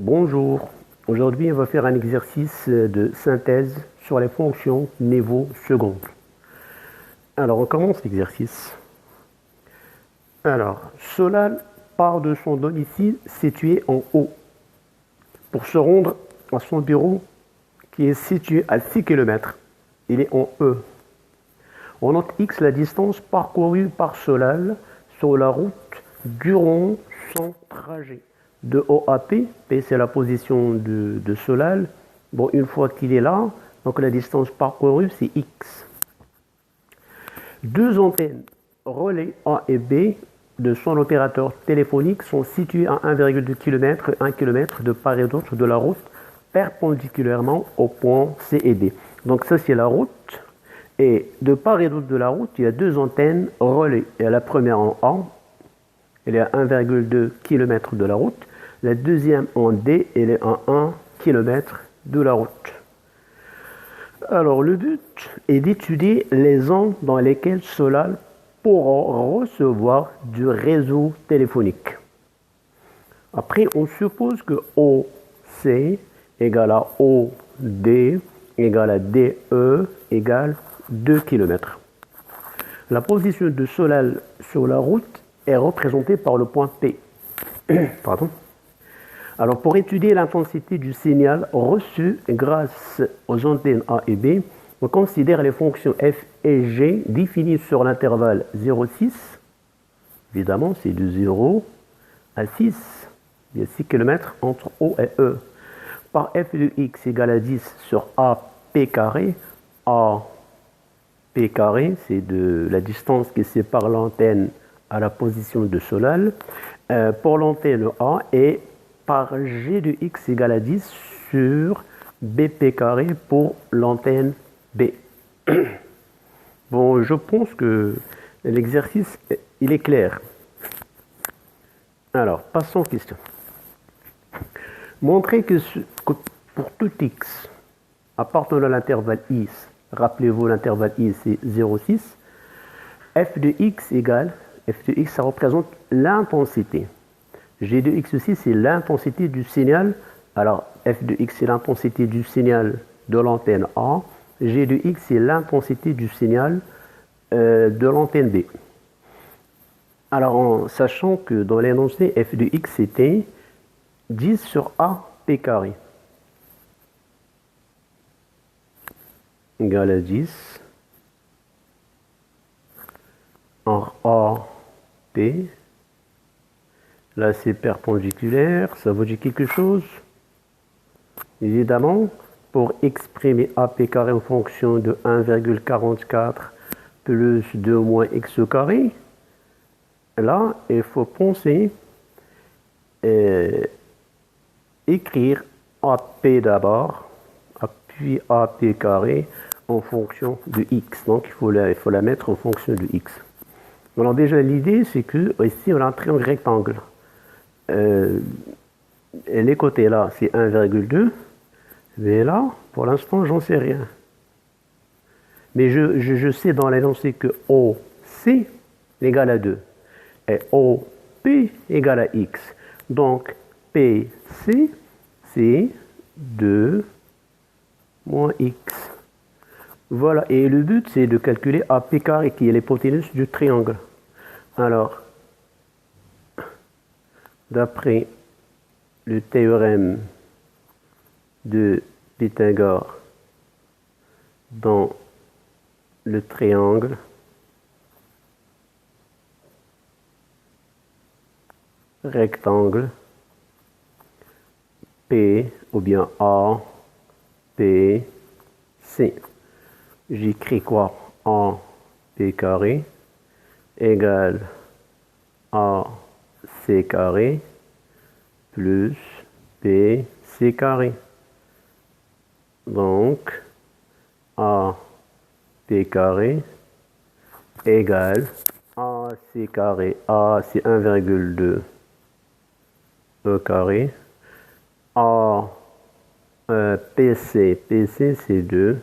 Bonjour, aujourd'hui on va faire un exercice de synthèse sur les fonctions niveau seconde. Alors on commence l'exercice. Alors, Solal part de son domicile situé en haut pour se rendre à son bureau qui est situé à 6 km. Il est en E. On note X la distance parcourue par Solal sur la route durant son trajet. De O à P, P c'est la position de Solal. Bon, une fois qu'il est là, donc la distance parcourue c'est X. Deux antennes relais A et B de son opérateur téléphonique sont situées à 1,2 km, 1 km de part et d'autre de la route, perpendiculairement aux points C et D. Donc ça c'est la route. Et de part et d'autre de la route, il y a deux antennes relais. Il y a la première en A, elle est à 1,2 km de la route. La deuxième en D, elle est à 1 km de la route. Alors le but est d'étudier les zones dans lesquelles Solal pourra recevoir du réseau téléphonique. Après, on suppose que OC égale à OD égale à DE égale 2 km. La position de Solal sur la route est représentée par le point P. Pardon. Alors, pour étudier l'intensité du signal reçu grâce aux antennes A et B, on considère les fonctions f et g définies sur l'intervalle 0,6. Évidemment, c'est de 0 à 6. Il y a 6 km entre O et E. Par f de x égale à 10 sur AP carré. AP carré, c'est de la distance qui sépare l'antenne à la position de Solal. Pour l'antenne A et par g de x égale à 10 sur BP carré pour l'antenne B. Bon, je pense que l'exercice, il est clair. Alors, passons aux questions. Montrez que pour tout x appartenant à l'intervalle i, rappelez-vous l'intervalle i c'est 0,6, f de x égale, f de x ça représente l'intensité. G de x aussi c'est l'intensité du signal. Alors f de x c'est l'intensité du signal de l'antenne A. G de x c'est l'intensité du signal de l'antenne B. Alors en sachant que dans l'énoncé f de x c'était 10 sur A P carré égale à 10 en A P. Là c'est perpendiculaire, ça vous dit quelque chose? Évidemment, pour exprimer AP carré en fonction de 1,44 plus 2 moins x carré, là il faut penser écrire AP d'abord, puis AP carré en fonction de x. Donc il faut la mettre en fonction de x. Alors déjà l'idée c'est que ici on a un triangle rectangle. Et les côtés là c'est 1,2, mais là pour l'instant j'en sais rien. Mais je sais dans l'énoncé que OC égale à 2 et OP égale à x. Donc PC c'est 2 moins x. Voilà, et le but c'est de calculer AP carré qui est l'hypoténuse du triangle. Alors, d'après le théorème de Pythagore dans le triangle rectangle P ou bien A, P, C. J'écris quoi? A, P carré égale A, C carré plus B, C carré. Donc, A, P carré égale A, C carré. A, c'est 1,2 E carré. A, PC, PC c'est 2.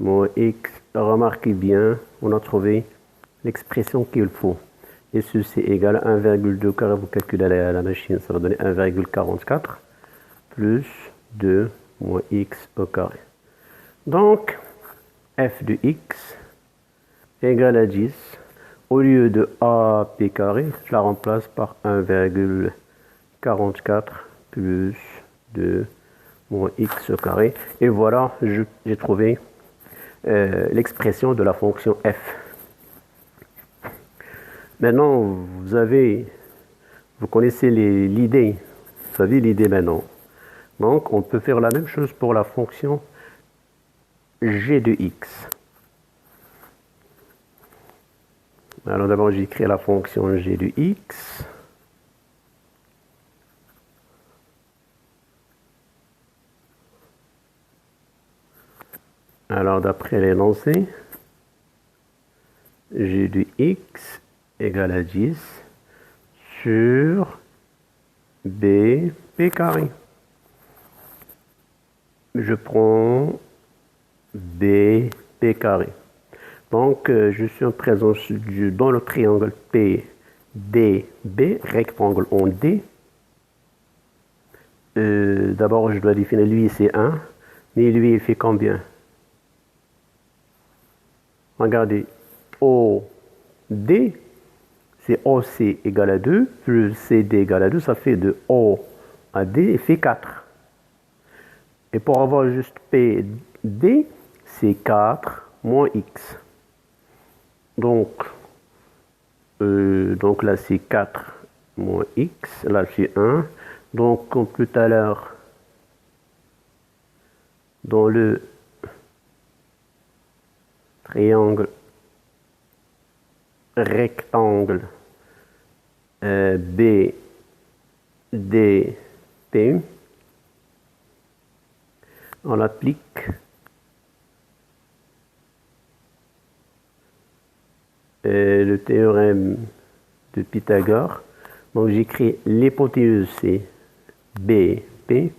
Moins x, remarquez bien, on a trouvé l'expression qu'il faut. Et ceci égale à 1,2 carré, vous calculez à la machine, ça va donner 1,44. plus 2 moins x au carré. Donc, f de x égale à 10. Au lieu de AP carré, je la remplace par 1,44 plus 2 moins x au carré. Et voilà, j'ai trouvé l'expression de la fonction f. Maintenant, vous connaissez l'idée. Vous savez l'idée maintenant. Donc, on peut faire la même chose pour la fonction g de x. Alors d'abord, j'écris la fonction g de x. Alors d'après l'énoncé, g de x égale à 10 sur b p carré. Je prends b p carré. Donc, je suis en présence dans le triangle PDB, rectangle en D. D'abord, je dois définir lui, c'est 1. Mais lui, il fait combien? Regardez, OD, c'est OC égale à 2, plus CD égale à 2, ça fait de O à D, il fait 4. Et pour avoir juste PD, c'est 4 moins X. Donc là, c'est 4 moins X, là, c'est 1. Donc, comme tout à l'heure, dans le triangle rectangle BDP, on applique le théorème de Pythagore. Donc j'écris l'hypoténuse, c'est BP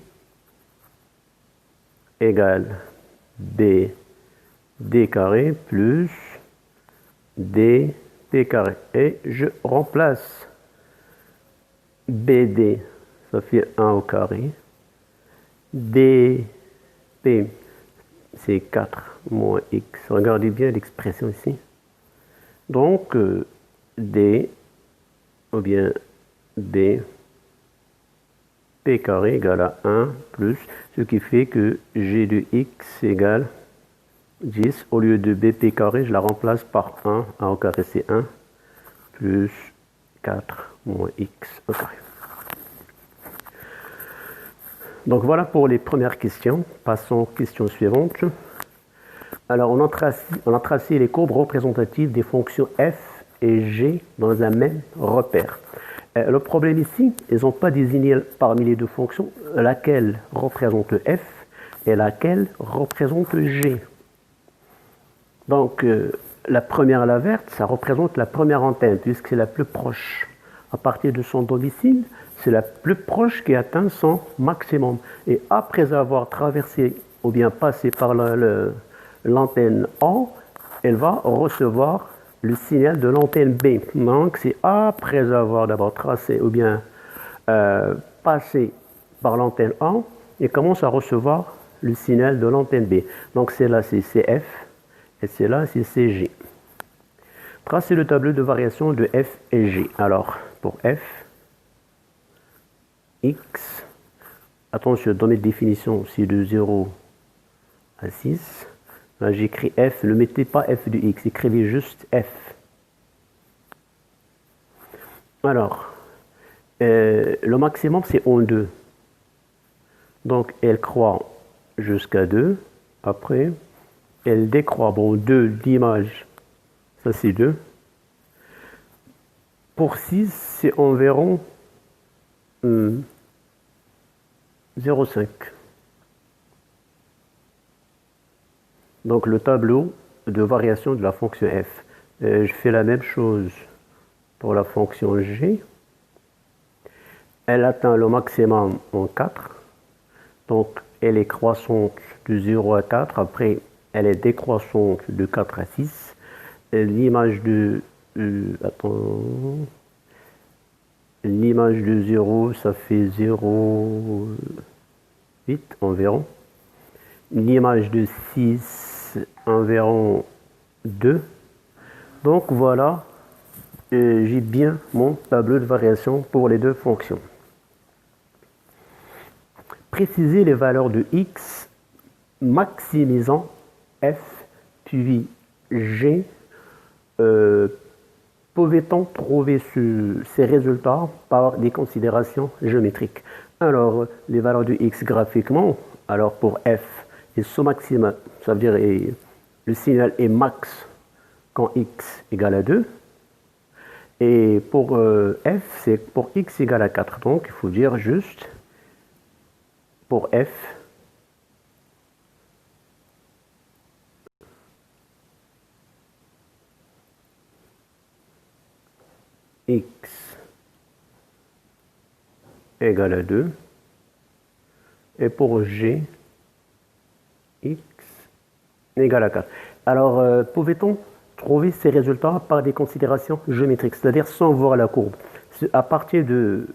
égale BD carré plus DP carré. Et je remplace BD, ça fait 1 au carré. DP, c'est 4 moins X. Regardez bien l'expression ici. Donc, D ou bien B, P carré égale à 1 plus, ce qui fait que G de X égale 10. Au lieu de BP carré, je la remplace par 1. 1 au carré, c'est 1 plus 4 moins X au carré. Donc voilà pour les premières questions. Passons aux questions suivantes. Alors, on a tracé les courbes représentatives des fonctions f et g dans un même repère. Le problème ici, ils n'ont pas désigné parmi les deux fonctions laquelle représente f et laquelle représente g. Donc, la première, la verte, ça représente la première antenne, puisque c'est la plus proche. À partir de son domicile, c'est la plus proche qui atteint son maximum. Et après avoir traversé ou bien passé par l'antenne A, elle va recevoir le signal de l'antenne B. Donc, c'est après avoir d'abord tracé ou bien passé par l'antenne A, elle commence à recevoir le signal de l'antenne B. Donc, c'est là, c'est CF, et c'est là, c'est CG. Tracez le tableau de variation de F et G. Alors, pour F, X, attention, dans mes définitions, c'est de 0 à 6. Là, j'écris F, ne mettez pas F de X, écrivez juste F. Alors, le maximum, c'est en 2. Donc, elle croît jusqu'à 2. Après, elle décroît. Bon, 2, l'image, ça c'est 2. Pour 6, c'est environ 0,5. Donc le tableau de variation de la fonction f. Je fais la même chose pour la fonction g. Elle atteint le maximum en 4. Donc elle est croissante de 0 à 4. Après, elle est décroissante de 4 à 6. L'image de... l'image de 0, ça fait 0... 8 environ. L'image de 6 environ 2. Donc voilà, j'ai bien mon tableau de variation pour les deux fonctions. Préciser les valeurs de x maximisant f puis g. Pouvait-on trouver ces résultats par des considérations géométriques? Alors, les valeurs de x graphiquement, alors pour f, et sous maximal, ça veut dire le signal est max quand x égale à 2. Et pour f, c'est pour x égale à 4. Donc, il faut dire juste pour f, x égale à 2. Et pour g, x égale à 4. Alors, pouvait-on trouver ces résultats par des considérations géométriques, c'est-à-dire sans voir la courbe? À partir de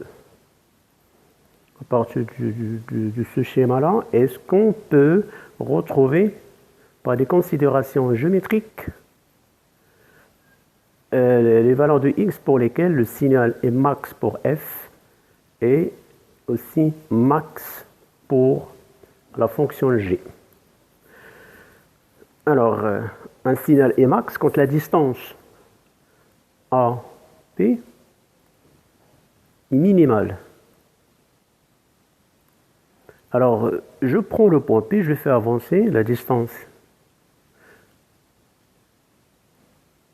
ce schéma-là, est-ce qu'on peut retrouver par des considérations géométriques les valeurs de x pour lesquelles le signal est max pour f et aussi max pour la fonction g? Alors, un signal est max quand la distance AP est minimale. Alors, je prends le point P, je fais avancer la distance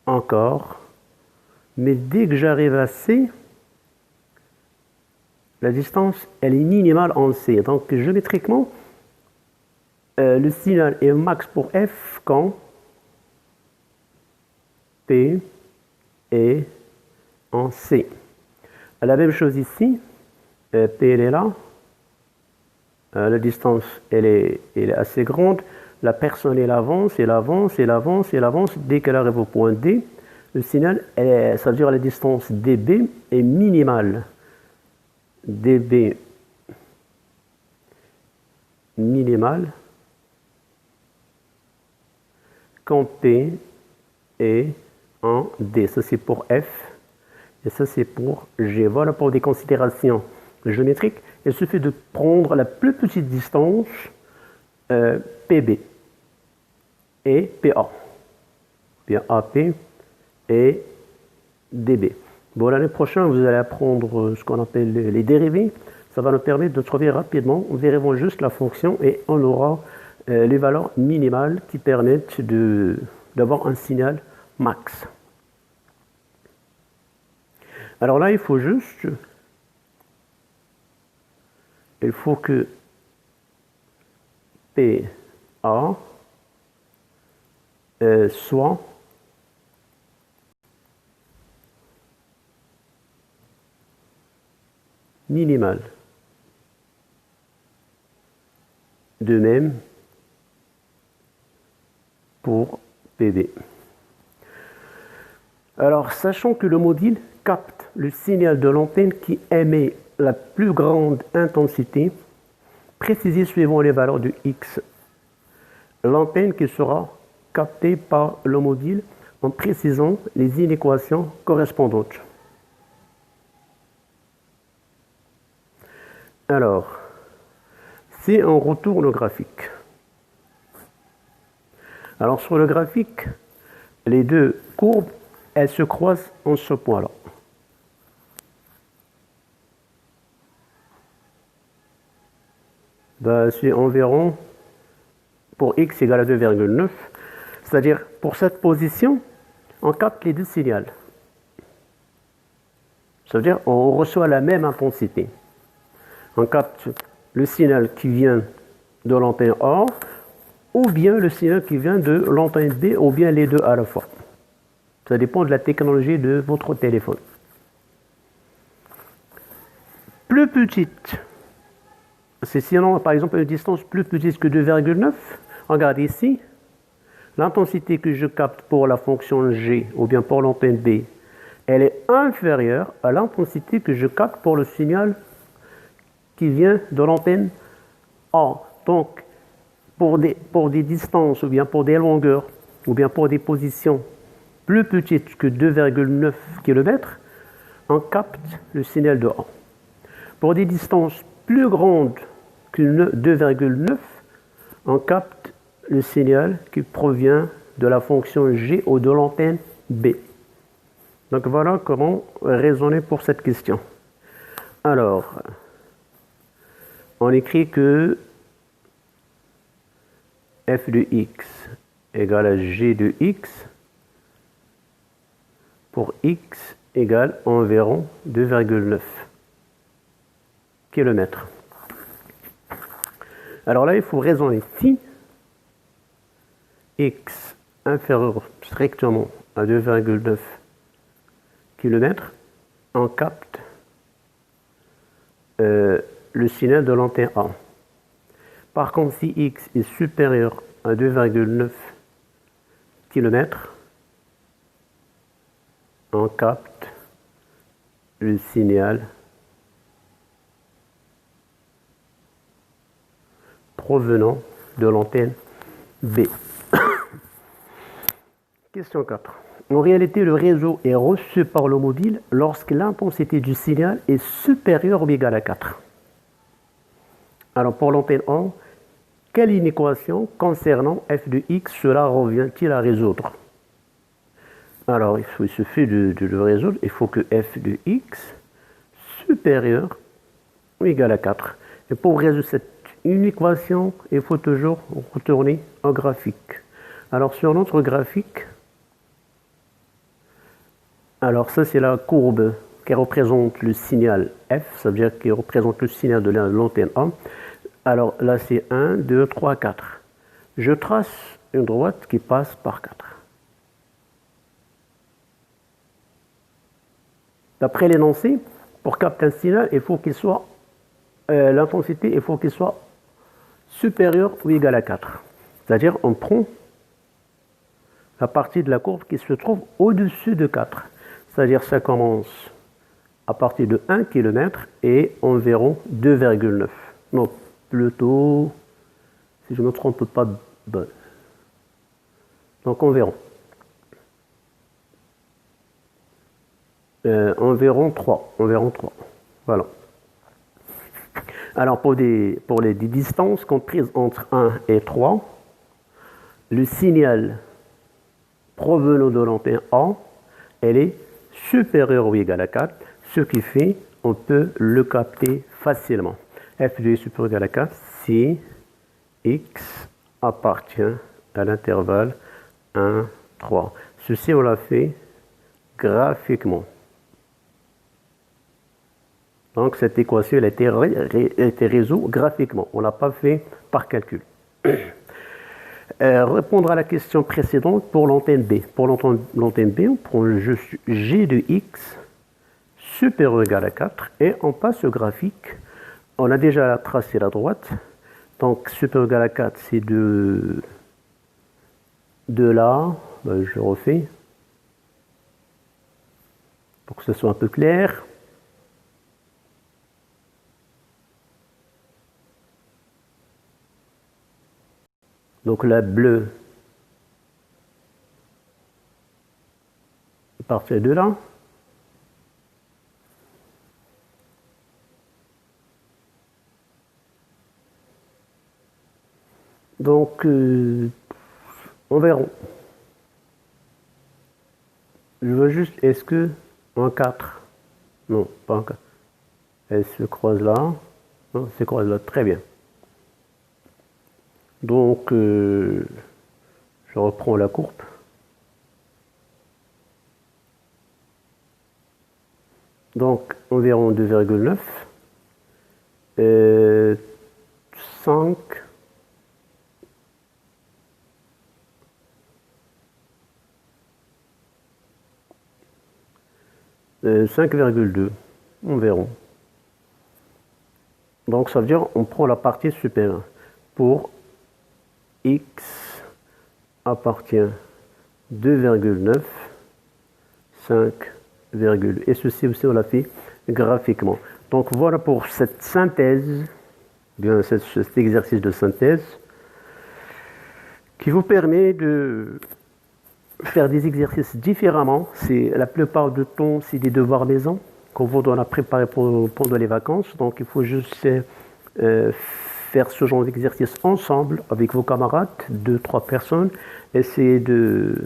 encore, mais dès que j'arrive à C, la distance, elle est minimale en C. Donc, géométriquement, le signal est max pour F quand P est en C. La même chose ici, P elle est là, la distance elle est assez grande, la personne elle avance, elle avance, elle avance, elle avance, dès qu'elle arrive au point D, le signal, ça veut dire la distance dB est minimale. dB minimale quand P est en D. Ça c'est pour F et ça c'est pour G. Voilà pour des considérations géométriques. Il suffit de prendre la plus petite distance PB et PA. Bien AP et DB. Bon, l'année prochaine, vous allez apprendre ce qu'on appelle les dérivés. Ça va nous permettre de trouver rapidement, on vérifie juste la fonction et on aura les valeurs minimales qui permettent d'avoir un signal max. Alors là, il faut que PA soit minimal. De même pour PB. Alors, sachant que le module capte le signal de l'antenne qui émet la plus grande intensité, précisez suivant les valeurs de X l'antenne qui sera captée par le module en précisant les inéquations correspondantes. Alors, si on retourne au graphique. Alors sur le graphique, les deux courbes, elles se croisent en ce point-là. C'est environ pour x égale à 2,9. C'est-à-dire, pour cette position, on capte les deux signaux. Ça veut dire on reçoit la même intensité. On capte le signal qui vient de l'antenne A, ou bien le signal qui vient de l'antenne B, ou bien les deux à la fois. Ça dépend de la technologie de votre téléphone. Plus petite, c'est sinon, par exemple, une distance plus petite que 2,9. Regardez ici, l'intensité que je capte pour la fonction G, ou bien pour l'antenne B, elle est inférieure à l'intensité que je capte pour le signal qui vient de l'antenne A. Donc, pour des distances, ou bien pour des longueurs, ou bien pour des positions plus petites que 2,9 km, on capte le signal de A. Pour des distances plus grandes que 2,9, on capte le signal qui provient de la fonction G ou de l'antenne B. Donc voilà comment raisonner pour cette question. Alors, on écrit que f de x égale à g de x pour x égale environ 2,9 km. Alors là, il faut raisonner. Si x inférieur strictement à 2,9 km, on capte le signal de l'antenne A. Par contre, si x est supérieur à 2,9 km, on capte le signal provenant de l'antenne B. Question 4. En réalité, le réseau est reçu par le mobile lorsque l'intensité du signal est supérieure ou égale à 4. Alors pour l'antenne 1, quelle inéquation concernant f de x cela revient-il à résoudre? Alors il suffit de le résoudre. Il faut que f de x supérieur ou égal à 4. Et pour résoudre cette inéquation, il faut toujours retourner au graphique. Alors sur notre graphique, alors ça c'est la courbe qui représente le signal f, ça veut dire qui représente le signal de l'antenne 1. Alors là c'est 1, 2, 3, 4. Je trace une droite qui passe par 4. D'après l'énoncé, pour capter un signal, il faut qu'il soit l'intensité, il faut qu'il soit supérieur ou égal à 4. C'est-à-dire on prend la partie de la courbe qui se trouve au-dessus de 4. C'est-à-dire ça commence à partir de 1 km et environ 2,9. Non, plutôt, si je ne me trompe pas, donc environ. Environ 3. Voilà. Alors pour les distances comprises entre 1 et 3, le signal provenant de l'antenne A, elle est supérieure ou égale à 4, ce qui fait on peut le capter facilement. f de x supérieur ou égal à 4 si x appartient à l'intervalle 1, 3. Ceci on l'a fait graphiquement. Donc cette équation elle a été résolte graphiquement. On ne l'a pas fait par calcul. Répondre à la question précédente pour l'antenne B. Pour l'antenne B, on prend juste g de x supérieur ou égal à 4 et on passe au graphique. On a déjà tracé la droite. Donc supérieur ou égal à 4, c'est de là. Je refais pour que ce soit un peu clair. Donc la bleue, à partir de là. Donc, on verra. Je veux juste, est-ce que en 4? Non, pas en 4. Elle se croise là. Non, elle se croise là, très bien. Donc, je reprends la courbe. Donc, environ 2,9. 5. 5,2. On verra. Donc, ça veut dire on prend la partie supérieure. Pour x appartient 2,9, 5, et ceci aussi on l'a fait graphiquement. Donc voilà pour cette synthèse bien cet exercice de synthèse qui vous permet de faire des exercices différemment. C'est la plupart du temps, c'est des devoirs maison qu'on vous donne à préparer pendant les vacances. Donc, il faut juste faire ce genre d'exercice ensemble avec vos camarades, 2, 3 personnes. Essayez de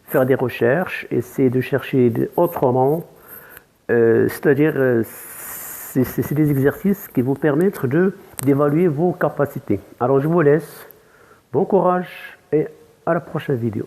faire des recherches, essayez de chercher autrement. C'est-à-dire, c'est des exercices qui vous permettent d'évaluer vos capacités. Alors, je vous laisse. Bon courage et à la prochaine vidéo.